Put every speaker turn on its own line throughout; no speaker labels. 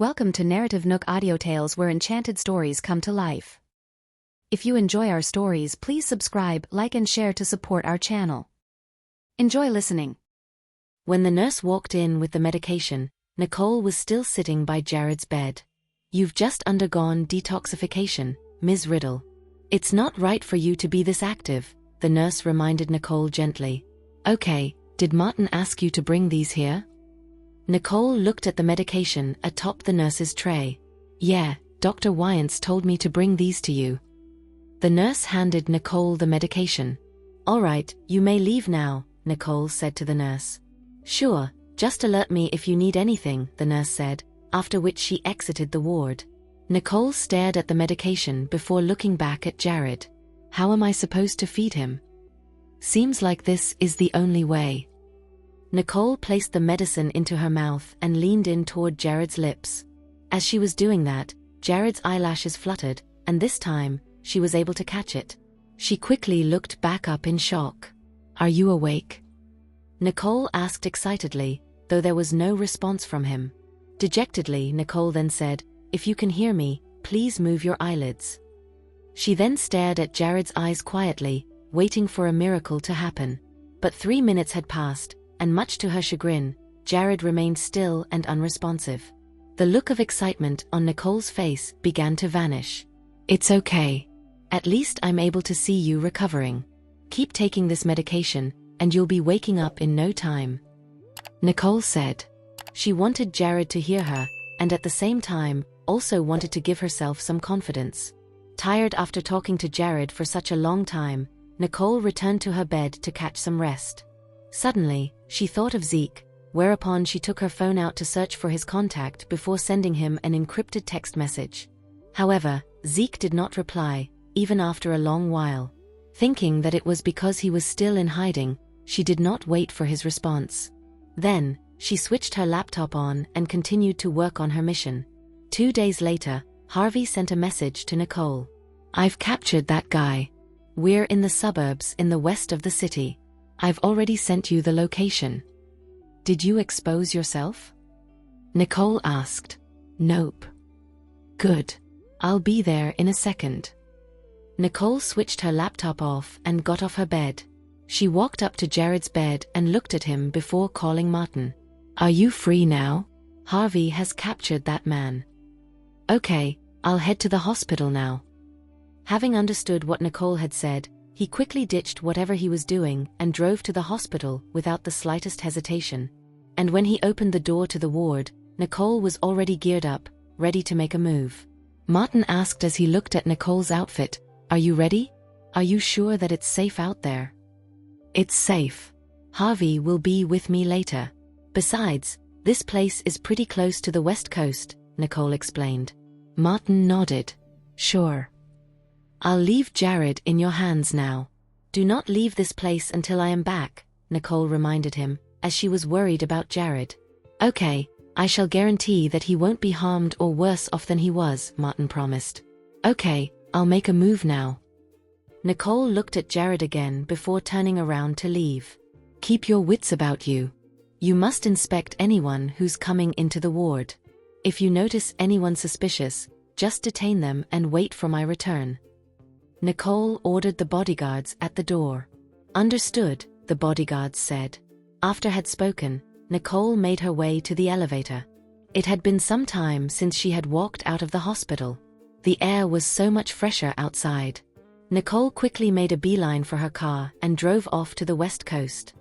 Welcome to NarrativeNook audio tales where enchanted stories come to life. If you enjoy our stories, please subscribe, like and share to support our channel. Enjoy listening.
When the nurse walked in with the medication, Nicole was still sitting by Jared's bed. "You've just undergone detoxification, Ms. Riddle. It's not right for you to be this active," the nurse reminded Nicole gently. "Okay, did Martin ask you to bring these here?" Nicole looked at the medication atop the nurse's tray. "Yeah, Dr. Wyantz told me to bring these to you." The nurse handed Nicole the medication. "All right, you may leave now," Nicole said to the nurse. "Sure, just alert me if you need anything," the nurse said, after which she exited the ward. Nicole stared at the medication before looking back at Jared. "How am I supposed to feed him? Seems like this is the only way." Nicole placed the medicine into her mouth and leaned in toward Jared's lips. As she was doing that, Jared's eyelashes fluttered, and this time, she was able to catch it. She quickly looked back up in shock. "Are you awake?" Nicole asked excitedly, though there was no response from him. Dejectedly, Nicole then said, "If you can hear me, please move your eyelids." She then stared at Jared's eyes quietly, waiting for a miracle to happen. But 3 minutes had passed, and much to her chagrin, Jared remained still and unresponsive. The look of excitement on Nicole's face began to vanish. "It's okay. At least I'm able to see you recovering. Keep taking this medication, and you'll be waking up in no time," Nicole said. She wanted Jared to hear her, and at the same time, also wanted to give herself some confidence. Tired after talking to Jared for such a long time, Nicole returned to her bed to catch some rest. Suddenly, she thought of Zeke, whereupon she took her phone out to search for his contact before sending him an encrypted text message. However, Zeke did not reply, even after a long while. Thinking that it was because he was still in hiding, she did not wait for his response. Then, she switched her laptop on and continued to work on her mission. 2 days later, Harvey sent a message to Nicole. "I've captured that guy. We're in the suburbs in the west of the city. I've already sent you the location. Did you expose yourself?" Nicole asked. "Nope." "Good. I'll be there in a second." Nicole switched her laptop off and got off her bed. She walked up to Jared's bed and looked at him before calling Martin. "Are you free now? Harvey has captured that man." "Okay, I'll head to the hospital now." Having understood what Nicole had said, he quickly ditched whatever he was doing and drove to the hospital without the slightest hesitation. And when he opened the door to the ward, Nicole was already geared up, ready to make a move. Martin asked as he looked at Nicole's outfit, "Are you ready? Are you sure that it's safe out there?" "It's safe. Harvey will be with me later. Besides, this place is pretty close to the West Coast," Nicole explained. Martin nodded. "Sure. I'll leave Jared in your hands now. Do not leave this place until I am back," Nicole reminded him, as she was worried about Jared. "Okay, I shall guarantee that he won't be harmed or worse off than he was," Martin promised. "Okay, I'll make a move now." Nicole looked at Jared again before turning around to leave. "Keep your wits about you. You must inspect anyone who's coming into the ward. If you notice anyone suspicious, just detain them and wait for my return." Nicole ordered the bodyguards at the door. "Understood," the bodyguards said. After had spoken, Nicole made her way to the elevator. It had been some time since she had walked out of the hospital. The air was so much fresher outside. Nicole quickly made a beeline for her car and drove off to the West Coast.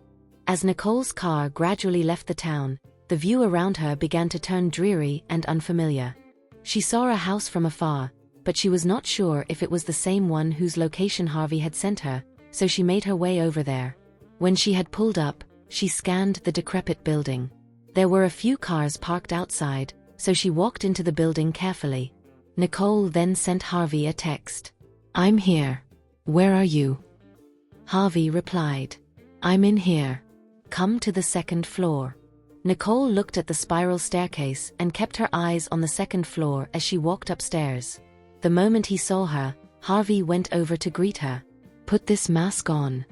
As Nicole's car gradually left the town, the view around her began to turn dreary and unfamiliar. She saw a house from afar, but she was not sure if it was the same one whose location Harvey had sent her, so she made her way over there. When she had pulled up, she scanned the decrepit building. There were a few cars parked outside, so she walked into the building carefully. Nicole then sent Harvey a text. "I'm here. Where are you?" Harvey replied, "I'm in here. Come to the second floor." Nicole looked at the spiral staircase and kept her eyes on the second floor as she walked upstairs. The moment he saw her, Harvey went over to greet her. "Put this mask on."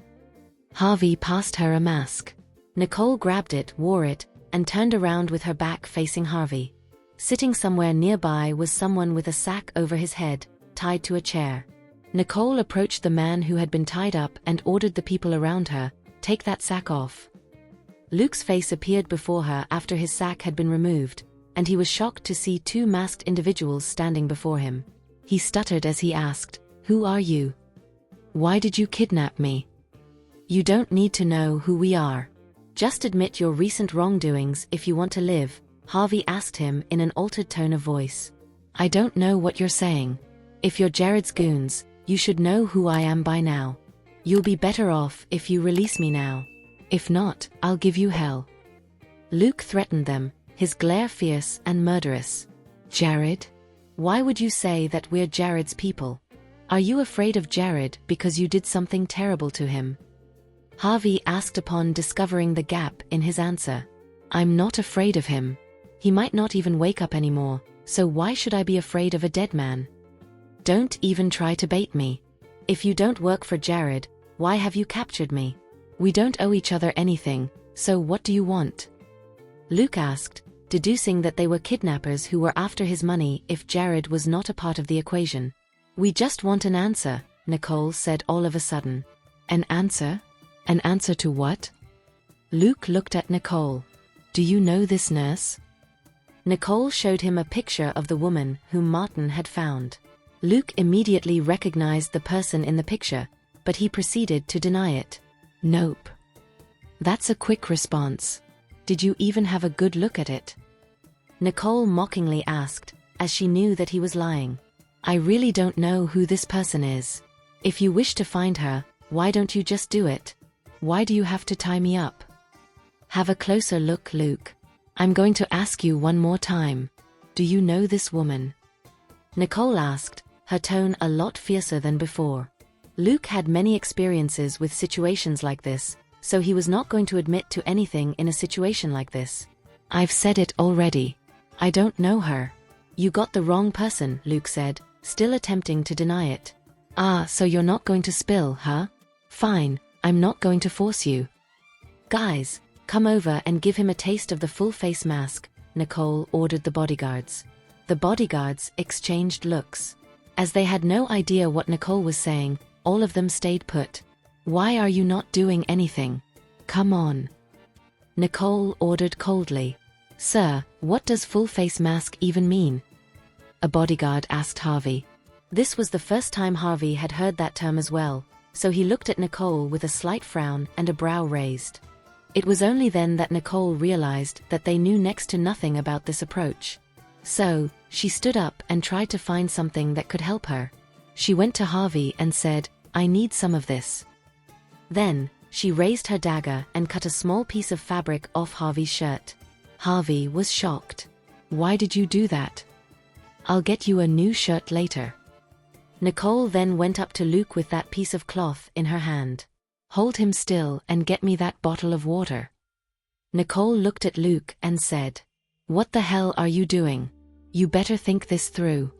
Harvey passed her a mask. Nicole grabbed it, wore it, and turned around with her back facing Harvey. Sitting somewhere nearby was someone with a sack over his head, tied to a chair. Nicole approached the man who had been tied up and ordered the people around her, "Take that sack off." Luke's face appeared before her after his sack had been removed, and he was shocked to see two masked individuals standing before him. He stuttered as he asked, "Who are you? Why did you kidnap me?" "You don't need to know who we are. Just admit your recent wrongdoings if you want to live," Harvey asked him in an altered tone of voice. "I don't know what you're saying. If you're Jared's goons, you should know who I am by now. You'll be better off if you release me now. If not, I'll give you hell." Luke threatened them, his glare fierce and murderous. "Jared? Why would you say that we're Jared's people? Are you afraid of Jared because you did something terrible to him?" Harvey asked upon discovering the gap in his answer. "I'm not afraid of him. He might not even wake up anymore, so why should I be afraid of a dead man? Don't even try to bait me. If you don't work for Jared, why have you captured me? We don't owe each other anything, so what do you want?" Luke asked, deducing that they were kidnappers who were after his money if Jared was not a part of the equation. "We just want an answer," Nicole said all of a sudden. "An answer? An answer to what?" Luke looked at Nicole. "Do you know this nurse?" Nicole showed him a picture of the woman whom Martin had found. Luke immediately recognized the person in the picture, but he proceeded to deny it. "Nope." "That's a quick response. Did you even have a good look at it?" Nicole mockingly asked, as she knew that he was lying. "I really don't know who this person is. If you wish to find her, why don't you just do it? Why do you have to tie me up?" "Have a closer look, Luke. I'm going to ask you one more time. Do you know this woman?" Nicole asked, her tone a lot fiercer than before. Luke had many experiences with situations like this, so he was not going to admit to anything in a situation like this. "I've said it already. I don't know her." "You got the wrong person," Luke said, still attempting to deny it. "Ah, so you're not going to spill, huh? Fine, I'm not going to force you." "Guys, come over and give him a taste of the full face mask," Nicole ordered the bodyguards. The bodyguards exchanged looks. As they had no idea what Nicole was saying, all of them stayed put. "Why are you not doing anything? Come on," Nicole ordered coldly. "Sir, what does full face mask even mean?" a bodyguard asked Harvey. This was the first time Harvey had heard that term as well, so he looked at Nicole with a slight frown and a brow raised. It was only then that Nicole realized that they knew next to nothing about this approach. So, she stood up and tried to find something that could help her. She went to Harvey and said, "I need some of this." Then, she raised her dagger and cut a small piece of fabric off Harvey's shirt. Harvey was shocked. "Why did you do that?" "I'll get you a new shirt later." Nicole then went up to Luke with that piece of cloth in her hand. "Hold him still and get me that bottle of water." Nicole looked at Luke and said, "What the hell are you doing? You better think this through."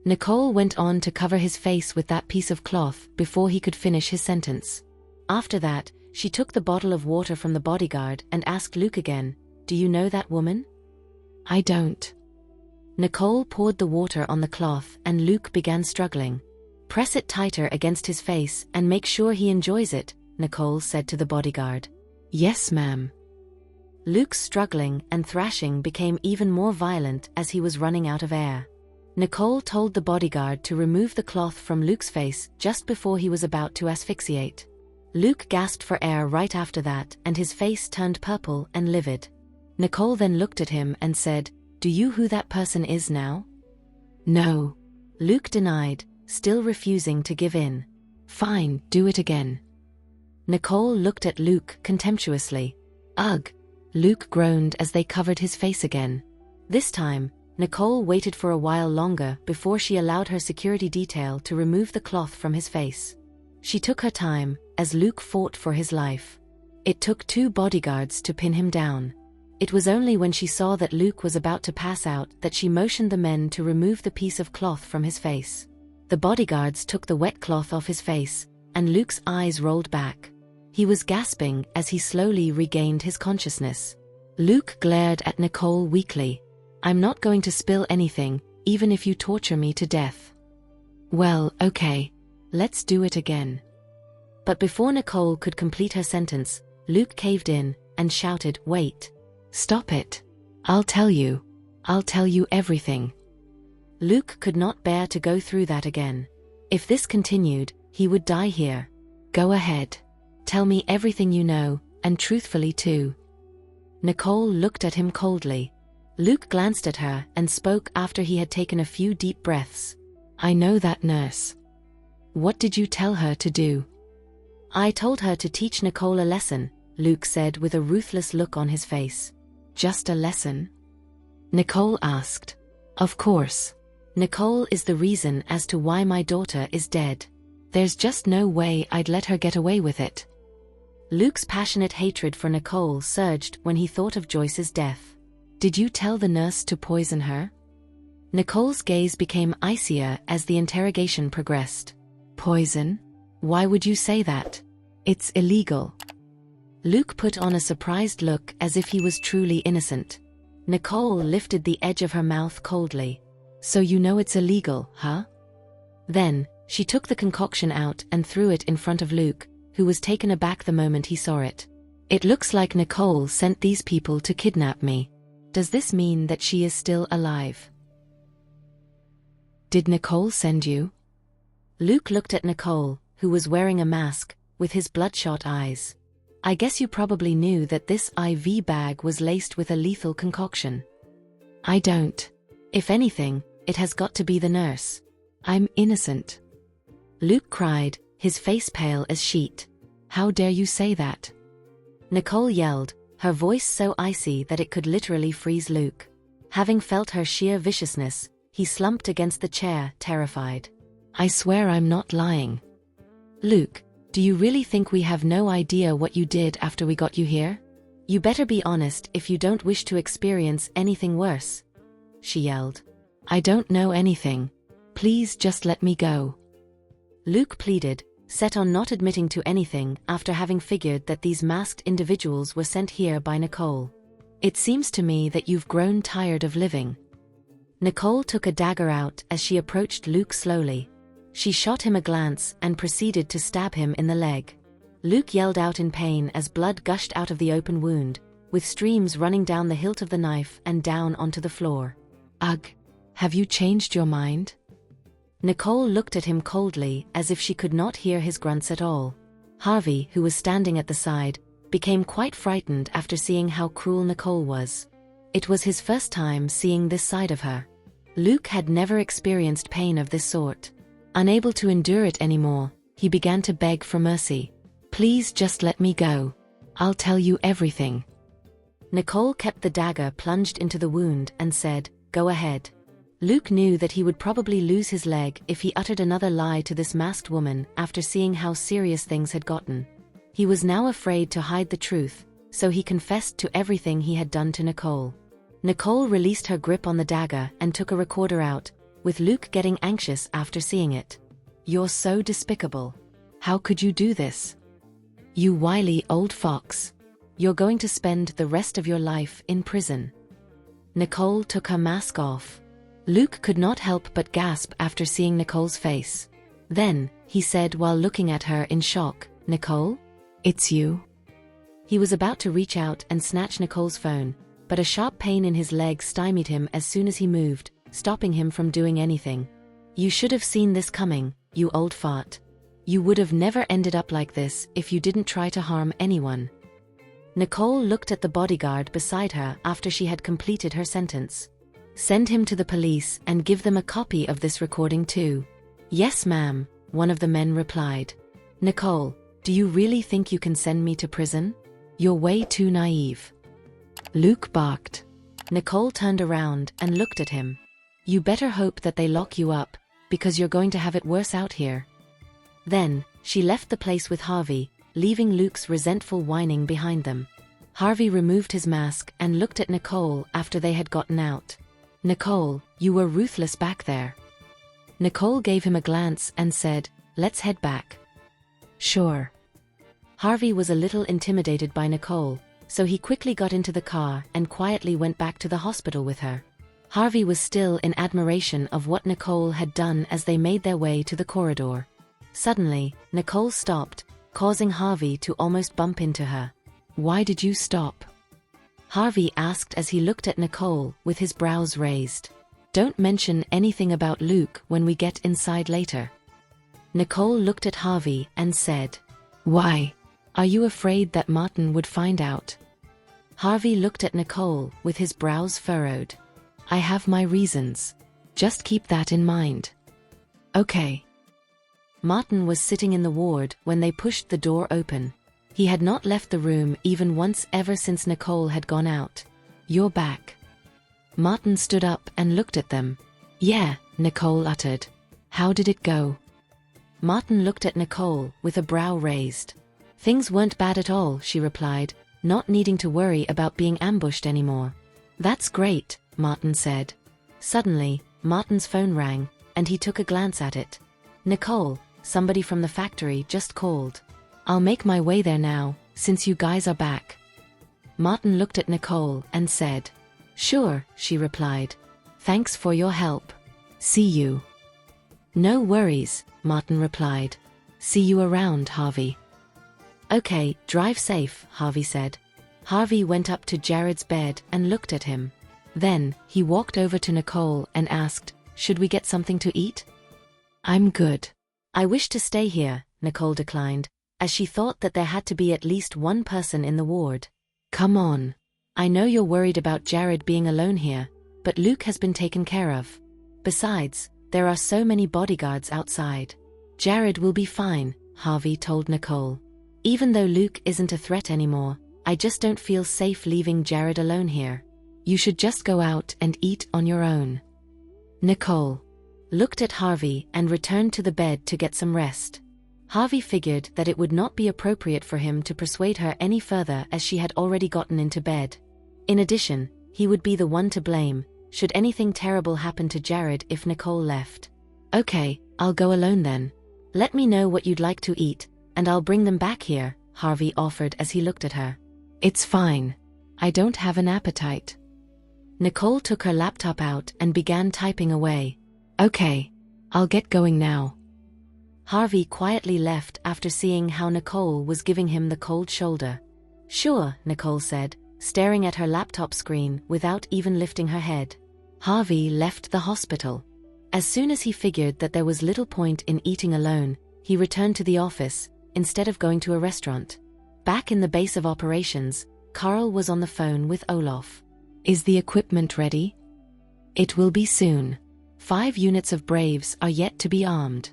Nicole went on to cover his face with that piece of cloth before he could finish his sentence. After that, she took the bottle of water from the bodyguard and asked Luke again, "Do you know that woman?" "I don't." Nicole poured the water on the cloth and Luke began struggling. "Press it tighter against his face and make sure he enjoys it," Nicole said to the bodyguard. "Yes, ma'am." Luke's struggling and thrashing became even more violent as he was running out of air. Nicole told the bodyguard to remove the cloth from Luke's face just before he was about to asphyxiate. Luke gasped for air right after that and his face turned purple and livid. Nicole then looked at him and said, "Do you know who that person is now?" "No." Luke denied, still refusing to give in. "Fine, do it again." Nicole looked at Luke contemptuously. "Ugh." Luke groaned as they covered his face again. This time, Nicole waited for a while longer before she allowed her security detail to remove the cloth from his face. She took her time, as Luke fought for his life. It took 2 bodyguards to pin him down. It was only when she saw that Luke was about to pass out that she motioned the men to remove the piece of cloth from his face. The bodyguards took the wet cloth off his face, and Luke's eyes rolled back. He was gasping as he slowly regained his consciousness. Luke glared at Nicole weakly. I'm not going to spill anything, even if you torture me to death. Well, okay. Let's do it again. But before Nicole could complete her sentence, Luke caved in and shouted, "Wait. Stop it. I'll tell you. I'll tell you everything." Luke could not bear to go through that again. If this continued, he would die here. "Go ahead. Tell me everything you know, and truthfully too." Nicole looked at him coldly. Luke glanced at her and spoke after he had taken a few deep breaths. "I know that nurse. What did you tell her to do?" "I told her to teach Nicole a lesson," Luke said with a ruthless look on his face. "Just a lesson?" Nicole asked. "Of course. Nicole is the reason as to why my daughter is dead. There's just no way I'd let her get away with it." Luke's passionate hatred for Nicole surged when he thought of Joyce's death. "Did you tell the nurse to poison her?" Nicole's gaze became icier as the interrogation progressed. "Poison? Why would you say that? It's illegal." Luke put on a surprised look as if he was truly innocent. Nicole lifted the edge of her mouth coldly. "So you know it's illegal, huh?" Then, she took the concoction out and threw it in front of Luke, who was taken aback the moment he saw it. "It looks like Nicole sent these people to kidnap me. Does this mean that she is still alive?" "Did Nicole send you?" Luke looked at Nicole, who was wearing a mask, with his bloodshot eyes. "I guess you probably knew that this IV bag was laced with a lethal concoction." "I don't. If anything, it has got to be the nurse. I'm innocent." Luke cried, his face pale as sheet. "How dare you say that?" Nicole yelled, her voice so icy that it could literally freeze Luke. Having felt her sheer viciousness, he slumped against the chair, terrified. "I swear I'm not lying." "Luke, do you really think we have no idea what you did after we got you here? You better be honest if you don't wish to experience anything worse," she yelled. "I don't know anything. Please just let me go." Luke pleaded, set on not admitting to anything after having figured that these masked individuals were sent here by Nicole. "It seems to me that you've grown tired of living." Nicole took a dagger out as she approached Luke slowly. She shot him a glance and proceeded to stab him in the leg. Luke yelled out in pain as blood gushed out of the open wound, with streams running down the hilt of the knife and down onto the floor. "Ugh, have you changed your mind?" Nicole looked at him coldly as if she could not hear his grunts at all. Harvey, who was standing at the side, became quite frightened after seeing how cruel Nicole was. It was his first time seeing this side of her. Luke had never experienced pain of this sort. Unable to endure it anymore, he began to beg for mercy. "Please just let me go. I'll tell you everything." Nicole kept the dagger plunged into the wound and said, "Go ahead." Luke knew that he would probably lose his leg if he uttered another lie to this masked woman after seeing how serious things had gotten. He was now afraid to hide the truth, so he confessed to everything he had done to Nicole. Nicole released her grip on the dagger and took a recorder out, with Luke getting anxious after seeing it. "You're so despicable. How could you do this? You wily old fox. You're going to spend the rest of your life in prison." Nicole took her mask off. Luke could not help but gasp after seeing Nicole's face. Then, he said while looking at her in shock, "Nicole? It's you?" He was about to reach out and snatch Nicole's phone, but a sharp pain in his leg stymied him as soon as he moved, stopping him from doing anything. "You should have seen this coming, you old fart. You would have never ended up like this if you didn't try to harm anyone." Nicole looked at the bodyguard beside her after she had completed her sentence. "Send him to the police and give them a copy of this recording too." "Yes, ma'am," one of the men replied. "Nicole, do you really think you can send me to prison? You're way too naive." Luke barked. Nicole turned around and looked at him. "You better hope that they lock you up, because you're going to have it worse out here." Then, she left the place with Harvey, leaving Luke's resentful whining behind them. Harvey removed his mask and looked at Nicole after they had gotten out. "Nicole, you were ruthless back there." Nicole gave him a glance and said, "Let's head back." "Sure." Harvey was a little intimidated by Nicole, so he quickly got into the car and quietly went back to the hospital with her. Harvey was still in admiration of what Nicole had done as they made their way to the corridor. Suddenly, Nicole stopped, causing Harvey to almost bump into her. "Why did you stop?" Harvey asked as he looked at Nicole with his brows raised. "Don't mention anything about Luke when we get inside later." Nicole looked at Harvey and said, "Why? Are you afraid that Martin would find out?" Harvey looked at Nicole with his brows furrowed. "I have my reasons. Just keep that in mind." "Okay." Martin was sitting in the ward when they pushed the door open. He had not left the room even once ever since Nicole had gone out. "You're back." Martin stood up and looked at them. "Yeah," Nicole uttered. "How did it go?" Martin looked at Nicole with a brow raised. "Things weren't bad at all," she replied, not needing to worry about being ambushed anymore. "That's great," Martin said. Suddenly, Martin's phone rang, and he took a glance at it. "Nicole, somebody from the factory just called. I'll make my way there now, since you guys are back." Martin looked at Nicole and said, "Sure," she replied. "Thanks for your help. See you." "No worries," Martin replied. "See you around, Harvey." "Okay, drive safe," Harvey said. Harvey went up to Jared's bed and looked at him. Then, he walked over to Nicole and asked, "Should we get something to eat?" "I'm good." "I wish to stay here," Nicole declined, as she thought that there had to be at least one person in the ward. "Come on. I know you're worried about Jared being alone here, but Luke has been taken care of. Besides, there are so many bodyguards outside." "Jared will be fine," Harvey told Nicole. "Even though Luke isn't a threat anymore, I just don't feel safe leaving Jared alone here. You should just go out and eat on your own." Nicole looked at Harvey and returned to the bed to get some rest. Harvey figured that it would not be appropriate for him to persuade her any further as she had already gotten into bed. In addition, he would be the one to blame, should anything terrible happen to Jared if Nicole left. "Okay, I'll go alone then. Let me know what you'd like to eat, and I'll bring them back here," Harvey offered as he looked at her. "It's fine. I don't have an appetite." Nicole took her laptop out and began typing away. "Okay, I'll get going now." Harvey quietly left after seeing how Nicole was giving him the cold shoulder. "Sure," Nicole said, staring at her laptop screen without even lifting her head. Harvey left the hospital. As soon as he figured that there was little point in eating alone, he returned to the office, instead of going to a restaurant. Back in the base of operations, Carl was on the phone with Olaf. "Is the equipment ready?" "It will be soon. 5 units of Braves are yet to be armed."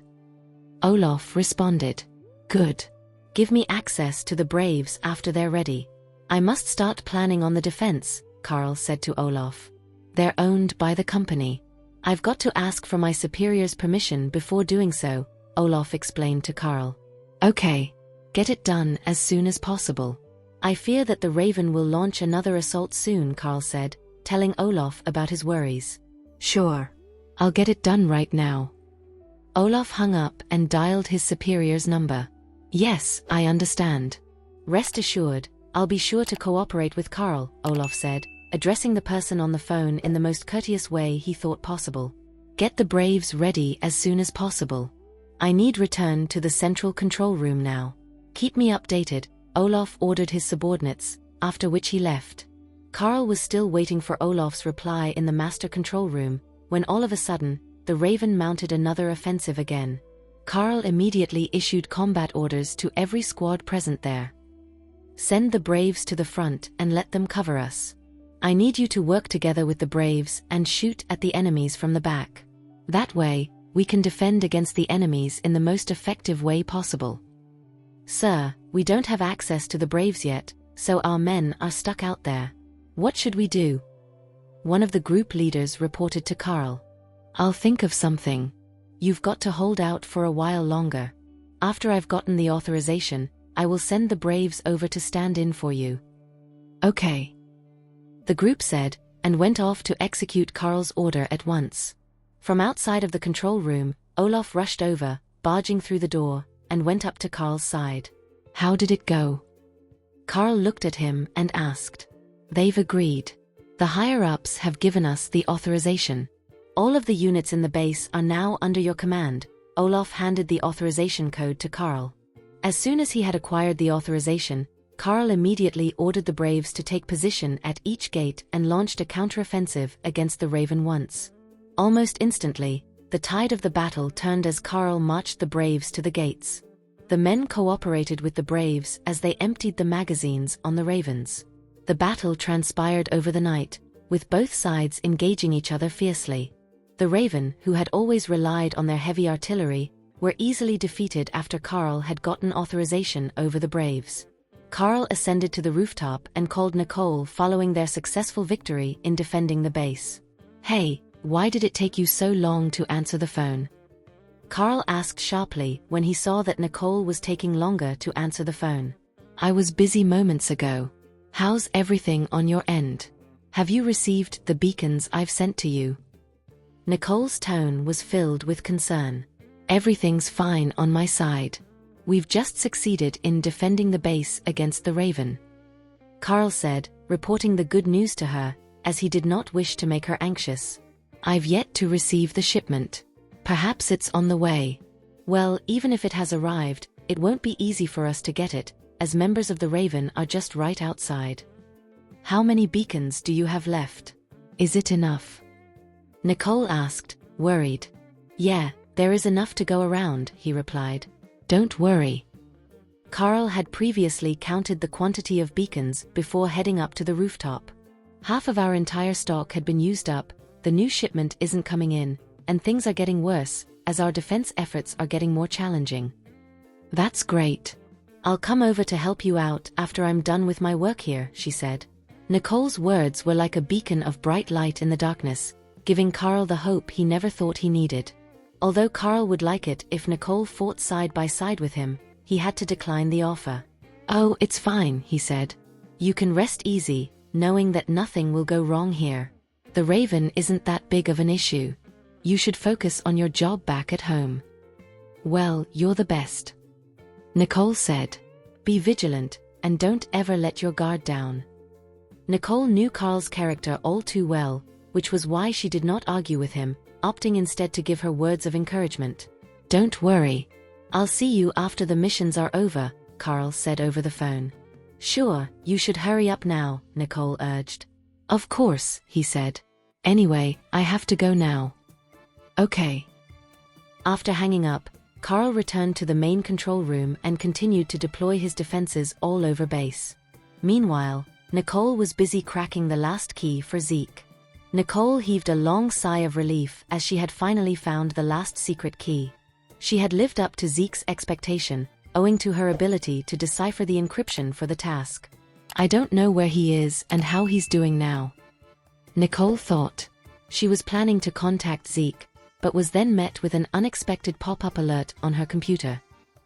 Olaf responded. "Good. Give me access to the Braves after they're ready. I must start planning on the defense," Carl said to Olaf. "They're owned by the company. I've got to ask for my superior's permission before doing so," Olaf explained to Carl. "Okay. Get it done as soon as possible. I fear that the Raven will launch another assault soon," Carl said, telling Olaf about his worries. "Sure. I'll get it done right now." Olaf hung up and dialed his superior's number. "Yes, I understand. Rest assured, I'll be sure to cooperate with Carl," Olaf said, addressing the person on the phone in the most courteous way he thought possible. "Get the Braves ready as soon as possible. I need return to the central control room now. Keep me updated," Olaf ordered his subordinates, after which he left. Carl was still waiting for Olaf's reply in the master control room, when all of a sudden, the Raven mounted another offensive again. Carl immediately issued combat orders to every squad present there. "Send the Braves to the front and let them cover us. I need you to work together with the Braves and shoot at the enemies from the back. That way, we can defend against the enemies in the most effective way possible." "Sir, we don't have access to the Braves yet, so our men are stuck out there. What should we do?" One of the group leaders reported to Carl. "I'll think of something. You've got to hold out for a while longer. After I've gotten the authorization, I will send the Braves over to stand in for you." "Okay," the group said, and went off to execute Carl's order at once. From outside of the control room, Olaf rushed over, barging through the door, and went up to Carl's side. "How did it go?" Carl looked at him and asked. "They've agreed. The higher-ups have given us the authorization. All of the units in the base are now under your command. Olaf handed the authorization code to Carl. As soon as he had acquired the authorization, Carl immediately ordered the Braves to take position at each gate and launched a counteroffensive against the Raven once. Almost instantly, the tide of the battle turned as Carl marched the Braves to the gates. The men cooperated with the Braves as they emptied the magazines on the Ravens. The battle transpired over the night, with both sides engaging each other fiercely. The Raven, who had always relied on their heavy artillery, were easily defeated after Carl had gotten authorization over the Braves. Carl ascended to the rooftop and called Nicole following their successful victory in defending the base. "Hey, why did it take you so long to answer the phone?" Carl asked sharply when he saw that Nicole was taking longer to answer the phone. "I was busy moments ago. How's everything on your end? Have you received the beacons I've sent to you?" Nicole's tone was filled with concern. "Everything's fine on my side. We've just succeeded in defending the base against the Raven," Carl said, reporting the good news to her, as he did not wish to make her anxious. "I've yet to receive the shipment. Perhaps it's on the way." "Well, even if it has arrived, it won't be easy for us to get it, as members of the Raven are just right outside." "How many beacons do you have left? Is it enough?" Nicole asked, worried. "Yeah, there is enough to go around," he replied. "Don't worry." Carl had previously counted the quantity of beacons before heading up to the rooftop. "Half of our entire stock had been used up, the new shipment isn't coming in, and things are getting worse, as our defense efforts are getting more challenging." "That's great. I'll come over to help you out after I'm done with my work here," she said. Nicole's words were like a beacon of bright light in the darkness, giving Carl the hope he never thought he needed. Although Carl would like it if Nicole fought side by side with him, he had to decline the offer. "Oh, it's fine," he said. "You can rest easy, knowing that nothing will go wrong here. The Raven isn't that big of an issue. You should focus on your job back at home." "Well, you're the best," Nicole said. "Be vigilant, and don't ever let your guard down." Nicole knew Carl's character all too well, which was why she did not argue with him, opting instead to give her words of encouragement. "Don't worry. I'll see you after the missions are over," Carl said over the phone. "Sure, you should hurry up now," Nicole urged. "Of course," he said. "Anyway, I have to go now." "Okay." After hanging up, Carl returned to the main control room and continued to deploy his defenses all over base. Meanwhile, Nicole was busy cracking the last key for Zeke. Nicole heaved a long sigh of relief as she had finally found the last secret key. She had lived up to Zeke's expectation, owing to her ability to decipher the encryption for the task. "I don't know where he is and how he's doing now," Nicole thought. She was planning to contact Zeke, but was then met with an unexpected pop-up alert on her computer.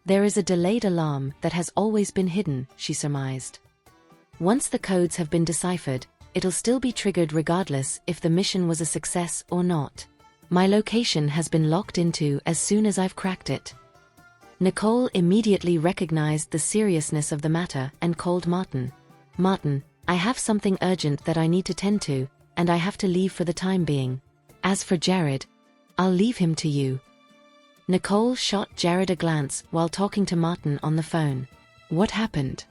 "There is a delayed alarm that has always been hidden," she surmised. "Once the codes have been deciphered, it'll still be triggered regardless if the mission was a success or not. My location has been locked into as soon as I've cracked it." Nicole immediately recognized the seriousness of the matter and called Martin. "Martin, I have something urgent that I need to tend to, and I have to leave for the time being. As for Jared, I'll leave him to you." Nicole shot Jared a glance while talking to Martin on the phone. "What happened?"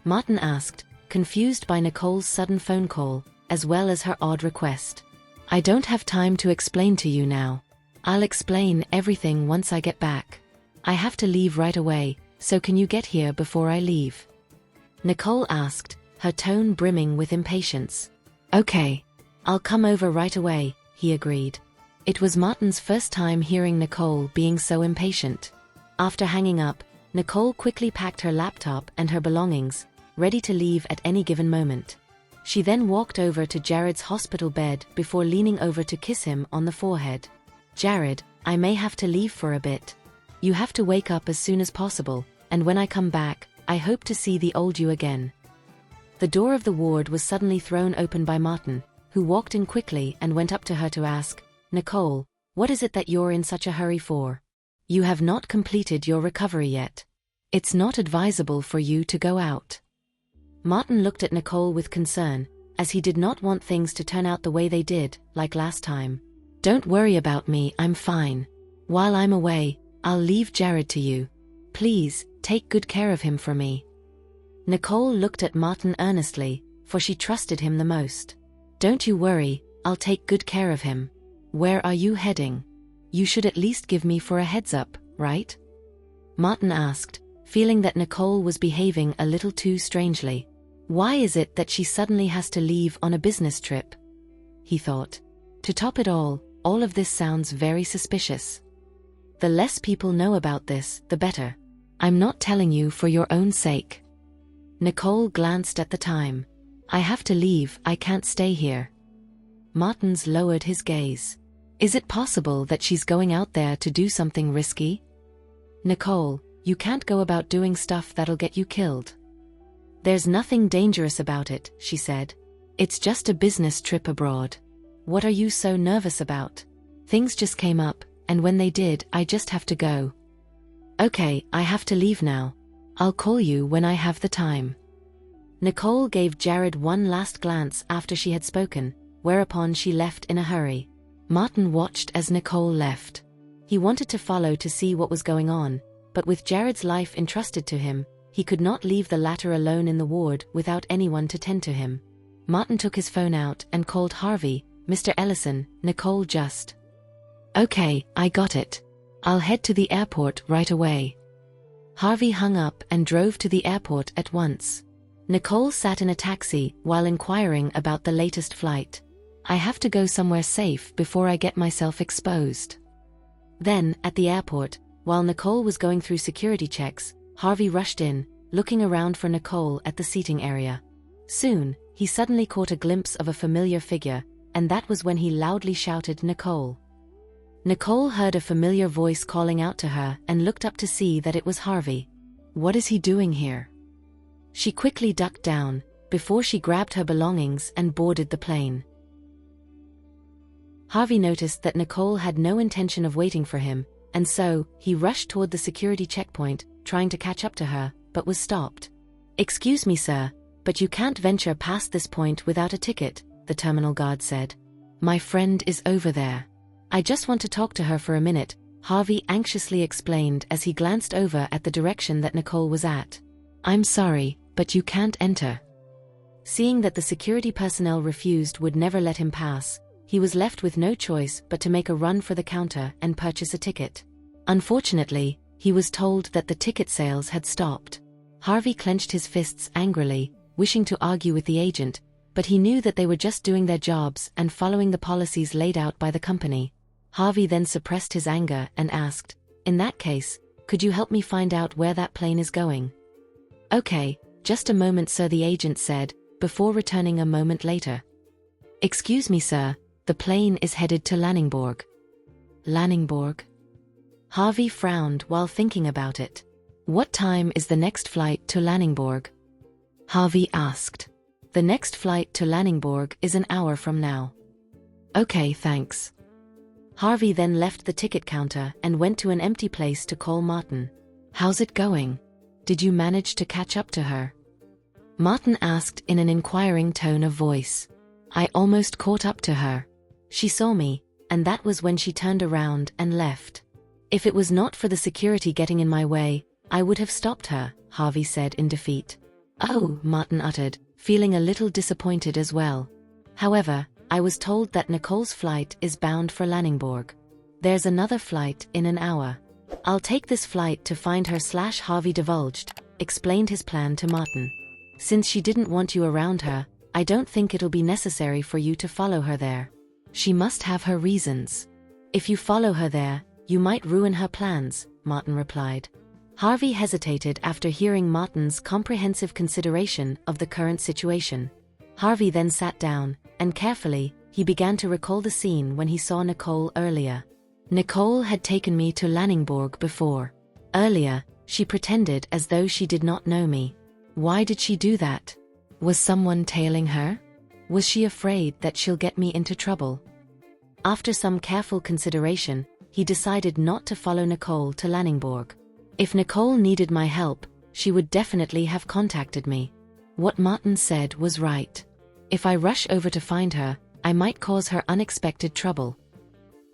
Martin asked, confused by Nicole's sudden phone call, as well as her odd request. "I don't have time to explain to you now. I'll explain everything once I get back. I have to leave right away, so can you get here before I leave?" Nicole asked, her tone brimming with impatience. "Okay. I'll come over right away," he agreed. It was Martin's first time hearing Nicole being so impatient. After hanging up, Nicole quickly packed her laptop and her belongings, ready to leave at any given moment. She then walked over to Jared's hospital bed before leaning over to kiss him on the forehead. "Jared, I may have to leave for a bit. You have to wake up as soon as possible, and when I come back, I hope to see the old you again." The door of the ward was suddenly thrown open by Martin, who walked in quickly and went up to her to ask, "Nicole, what is it that you're in such a hurry for? You have not completed your recovery yet. It's not advisable for you to go out." Martin looked at Nicole with concern, as he did not want things to turn out the way they did, like last time. "Don't worry about me, I'm fine. While I'm away, I'll leave Jared to you. Please, take good care of him for me." Nicole looked at Martin earnestly, for she trusted him the most. "Don't you worry, I'll take good care of him. Where are you heading? You should at least give me for a heads up, right?" Martin asked, feeling that Nicole was behaving a little too strangely. Why is it that she suddenly has to leave on a business trip? He thought. To top it all of this sounds very suspicious. The less people know about this, the better. I'm not telling you for your own sake. Nicole glanced at the time. "I have to leave, I can't stay here." Martin's lowered his gaze. Is it possible that she's going out there to do something risky? "Nicole, you can't go about doing stuff that'll get you killed." "There's nothing dangerous about it," she said. "It's just a business trip abroad. What are you so nervous about? Things just came up, and when they did, I just have to go." "Okay, I have to leave now. I'll call you when I have the time." Nicole gave Jared one last glance after she had spoken, whereupon she left in a hurry. Martin watched as Nicole left. He wanted to follow to see what was going on, but with Jared's life entrusted to him, he could not leave the latter alone in the ward without anyone to tend to him. Martin took his phone out and called Harvey. "Mr. Ellison, Nicole just..." "Okay, I got it. I'll head to the airport right away." Harvey hung up and drove to the airport at once. Nicole sat in a taxi while inquiring about the latest flight. "I have to go somewhere safe before I get myself exposed." Then, at the airport, while Nicole was going through security checks, Harvey rushed in, looking around for Nicole at the seating area. Soon, he suddenly caught a glimpse of a familiar figure, and that was when he loudly shouted, "Nicole." Nicole heard a familiar voice calling out to her and looked up to see that it was Harvey. What is he doing here? She quickly ducked down, before she grabbed her belongings and boarded the plane. Harvey noticed that Nicole had no intention of waiting for him, and so, he rushed toward the security checkpoint, trying to catch up to her, but was stopped. "Excuse me, sir, but you can't venture past this point without a ticket," the terminal guard said. "My friend is over there. I just want to talk to her for a minute," Harvey anxiously explained as he glanced over at the direction that Nicole was at. "I'm sorry, but you can't enter." Seeing that the security personnel refused would never let him pass, he was left with no choice but to make a run for the counter and purchase a ticket. Unfortunately, he was told that the ticket sales had stopped. Harvey clenched his fists angrily, wishing to argue with the agent, but he knew that they were just doing their jobs and following the policies laid out by the company. Harvey then suppressed his anger and asked, "In that case, could you help me find out where that plane is going?" "Okay, just a moment, sir," the agent said, before returning a moment later. "Excuse me, sir, the plane is headed to Lanningborg." Lanningborg? Harvey frowned while thinking about it. "What time is the next flight to Lanningborg?" Harvey asked. "The next flight to Lanningborg is an hour from now." "Okay, thanks." Harvey then left the ticket counter and went to an empty place to call Martin. "How's it going? Did you manage to catch up to her?" Martin asked in an inquiring tone of voice. "I almost caught up to her. She saw me, and that was when she turned around and left. If it was not for the security getting in my way, I would have stopped her," Harvey said in defeat. "Oh," Martin uttered, feeling a little disappointed as well. "However, I was told that Nicole's flight is bound for Lanningborg. There's another flight in an hour. I'll take this flight to find her," Harvey divulged, explained his plan to Martin. "Since she didn't want you around her, I don't think it'll be necessary for you to follow her there. She must have her reasons. If you follow her there, you might ruin her plans," Martin replied. Harvey hesitated after hearing Martin's comprehensive consideration of the current situation. Harvey then sat down, and carefully, he began to recall the scene when he saw Nicole earlier. Nicole had taken me to Lanningborg before. Earlier, she pretended as though she did not know me. Why did she do that? Was someone tailing her? Was she afraid that she'll get me into trouble? After some careful consideration, he decided not to follow Nicole to Lanningborg. If Nicole needed my help, she would definitely have contacted me. What Martin said was right. If I rush over to find her, I might cause her unexpected trouble.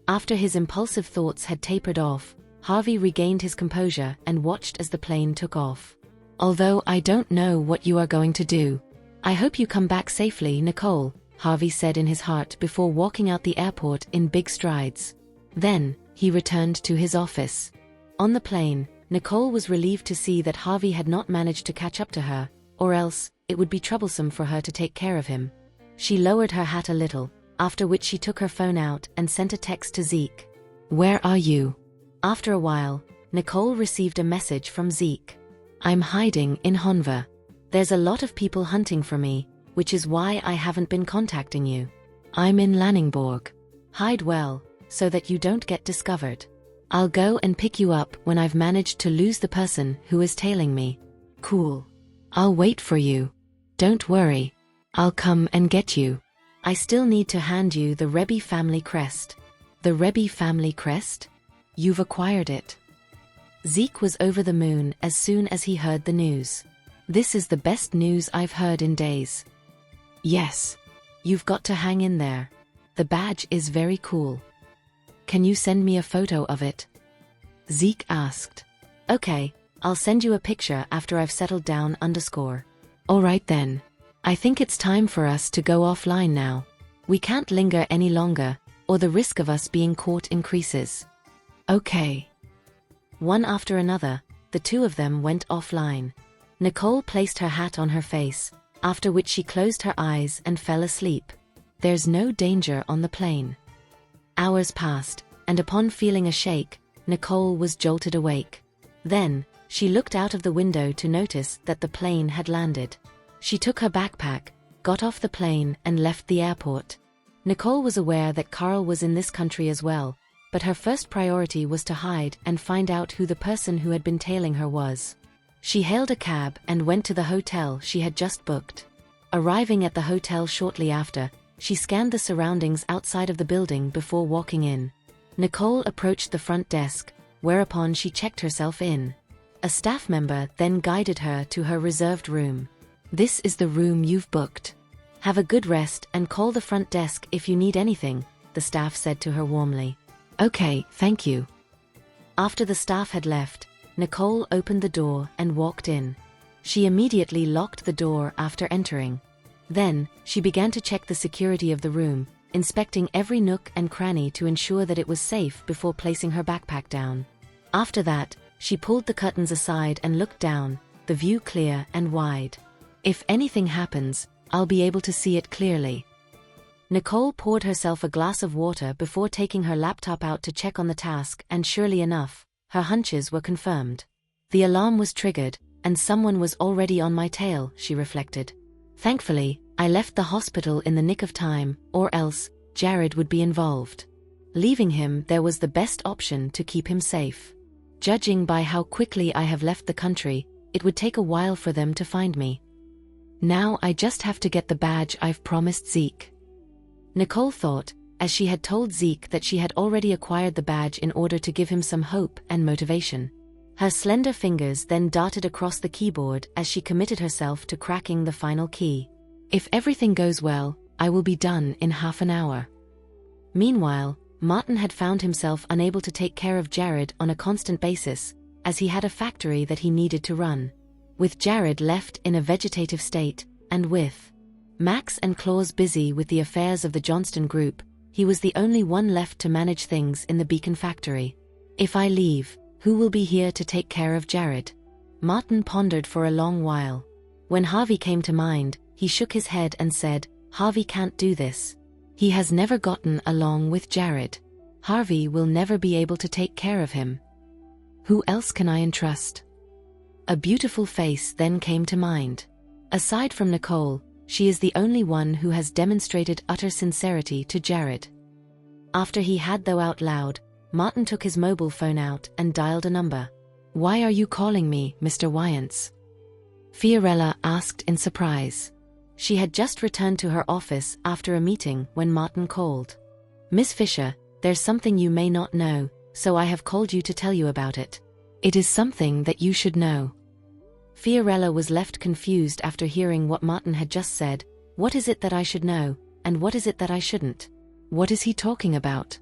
After his impulsive thoughts had tapered off, Harvey regained his composure and watched as the plane took off. Although I don't know what you are going to do, I hope you come back safely, Nicole, Harvey said in his heart before walking out the airport in big strides. Then, he returned to his office. On the plane, Nicole was relieved to see that Harvey had not managed to catch up to her, or else, it would be troublesome for her to take care of him. She lowered her hat a little, after which she took her phone out and sent a text to Zeke. "Where are you?" After a while, Nicole received a message from Zeke. "I'm hiding in Honva. There's a lot of people hunting for me, which is why I haven't been contacting you. I'm in Lanningborg. Hide well, so that you don't get discovered. I'll go and pick you up when I've managed to lose the person who is tailing me." "Cool. I'll wait for you. Don't worry. I'll come and get you. I still need to hand you the Rebbe family crest." "The Rebbe family crest? You've acquired it." Zeke was over the moon as soon as he heard the news. "This is the best news I've heard in days." "Yes. You've got to hang in there. The badge is very cool. Can you send me a photo of it?" Zeke asked. "Okay, I'll send you a picture after I've settled down _" "All right then. I think it's time for us to go offline now. We can't linger any longer, or the risk of us being caught increases." "Okay." One after another, the two of them went offline. Nicole placed her hat on her face, after which she closed her eyes and fell asleep. There's no danger on the plane. Hours passed, and upon feeling a shake, Nicole was jolted awake. Then, she looked out of the window to notice that the plane had landed. She took her backpack, got off the plane and left the airport. Nicole was aware that Carl was in this country as well, but her first priority was to hide and find out who the person who had been tailing her was. She hailed a cab and went to the hotel she had just booked. Arriving at the hotel shortly after, she scanned the surroundings outside of the building before walking in. Nicole approached the front desk, whereupon she checked herself in. A staff member then guided her to her reserved room. "This is the room you've booked. Have a good rest and call the front desk if you need anything," the staff said to her warmly. "Okay, thank you." After the staff had left, Nicole opened the door and walked in. She immediately locked the door after entering. Then, she began to check the security of the room, inspecting every nook and cranny to ensure that it was safe before placing her backpack down. After that, she pulled the curtains aside and looked down, the view clear and wide. "If anything happens, I'll be able to see it clearly." Nicole poured herself a glass of water before taking her laptop out to check on the task, and surely enough, her hunches were confirmed. The alarm was triggered, and someone was already on my tail, she reflected. Thankfully, I left the hospital in the nick of time, or else, Jared would be involved. Leaving him there was the best option to keep him safe. Judging by how quickly I have left the country, it would take a while for them to find me. Now I just have to get the badge I've promised Zeke. Nicole thought, as she had told Zeke that she had already acquired the badge in order to give him some hope and motivation. Her slender fingers then darted across the keyboard as she committed herself to cracking the final key. If everything goes well, I will be done in half an hour. Meanwhile, Martin had found himself unable to take care of Jared on a constant basis, as he had a factory that he needed to run. With Jared left in a vegetative state, and with Max and Claus busy with the affairs of the Johnston Group, he was the only one left to manage things in the Beacon factory. If I leave, who will be here to take care of Jared? Martin pondered for a long while. When Harvey came to mind, he shook his head and said, Harvey can't do this. He has never gotten along with Jared. Harvey will never be able to take care of him. Who else can I entrust? A beautiful face then came to mind. Aside from Nicole, she is the only one who has demonstrated utter sincerity to Jared. After he had though out loud, Martin took his mobile phone out and dialed a number. Why are you calling me, Mr. Wyants? Fiorella asked in surprise. She had just returned to her office after a meeting when Martin called. Miss Fisher, there's something you may not know, so I have called you to tell you about it. It is something that you should know. Fiorella was left confused after hearing what Martin had just said, What is it that I should know, and what is it that I shouldn't?
What is he talking about?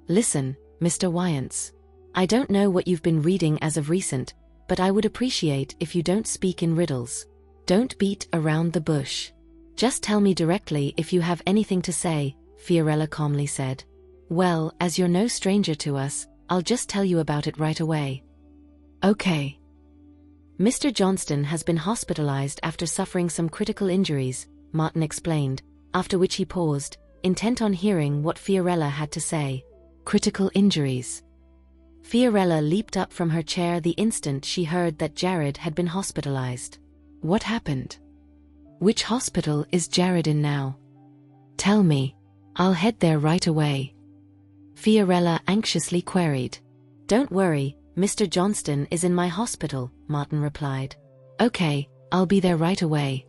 Listen, Mr. Wyance. I don't know what you've been reading as of recent, but I would appreciate if you don't speak in riddles. Don't beat around the bush. Just tell me directly if you have anything to say, Fiorella calmly said. Well, as you're no stranger to us, I'll just tell you about it right away.
Okay.
Mr. Johnston has been hospitalized after suffering some critical injuries, Martin explained, after which he paused, intent on hearing what Fiorella had to say.
Critical injuries.
Fiorella leaped up from her chair the instant she heard that Jared had been hospitalized.
What happened? Which hospital is Jared in now? Tell me. I'll head there right away.
Fiorella anxiously queried. Don't worry, Mr. Johnston is in my hospital, Martin replied.
Okay, I'll be there right away.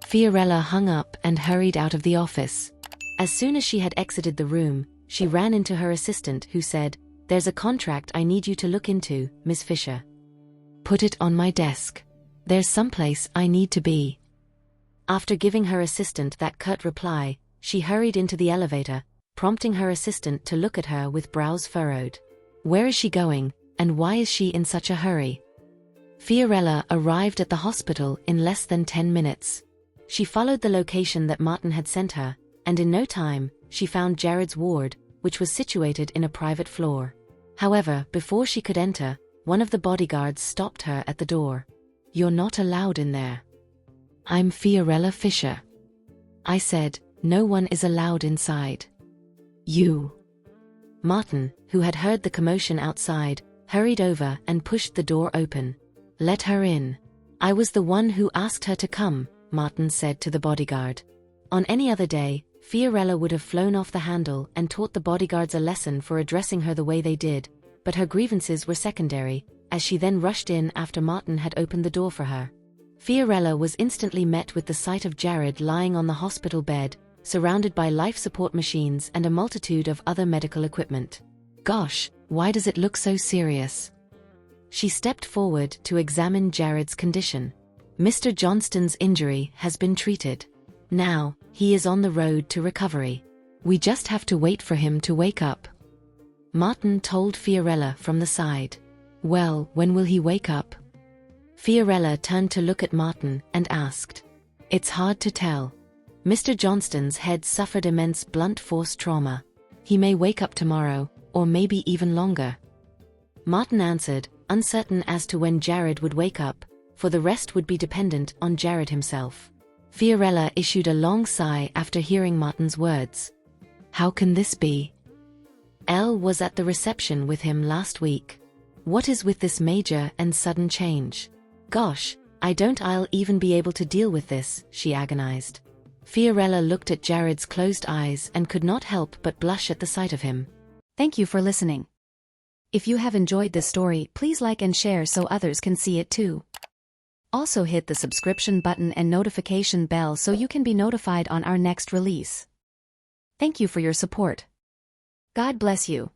Fiorella hung up and hurried out of the office. As soon as she had exited the room, she ran into her assistant who said, There's a contract I need you to look into, Miss Fisher.
Put it on my desk. There's someplace I need to be.
After giving her assistant that curt reply, she hurried into the elevator, prompting her assistant to look at her with brows furrowed.
Where is she going, and why is she in such a hurry?
Fiorella arrived at the hospital in less than 10 minutes. She followed the location that Martin had sent her, and in no time, she found Jared's ward, which was situated in a private floor. However, before she could enter, one of the bodyguards stopped her at the door.
You're not allowed in there. I'm Fiorella Fisher. I said, no one is allowed inside. You.
Martin, who had heard the commotion outside, hurried over and pushed the door open.
Let her in.
I was the one who asked her to come, Martin said to the bodyguard. On any other day, Fiorella would have flown off the handle and taught the bodyguards a lesson for addressing her the way they did, but her grievances were secondary, as she then rushed in after Martin had opened the door for her. Fiorella was instantly met with the sight of Jared lying on the hospital bed, surrounded by life support machines and a multitude of other medical equipment.
Gosh, why does it look so serious?
She stepped forward to examine Jared's condition. Mr. Johnston's injury has been treated. Now, he is on the road to recovery.
We just have to wait for him to wake up.
Martin told Fiorella from the side.
Well, when will he wake up?
Fiorella turned to look at Martin and asked.
It's hard to tell.
Mr. Johnston's head suffered immense blunt force trauma.
He may wake up tomorrow, or maybe even longer.
Martin answered, uncertain as to when Jared would wake up, for the rest would be dependent on Jared himself. Fiorella issued a long sigh after hearing Martin's words.
How can this be?
Elle was at the reception with him last week. What is with this major and sudden change? Gosh, I'll even be able to deal with this, she agonized. Fiorella looked at Jared's closed eyes and could not help but blush at the sight of him.
Thank you for listening. If you have enjoyed this story, please like and share so others can see it too. Also hit the subscription button and notification bell so you can be notified on our next release. Thank you for your support. God bless you.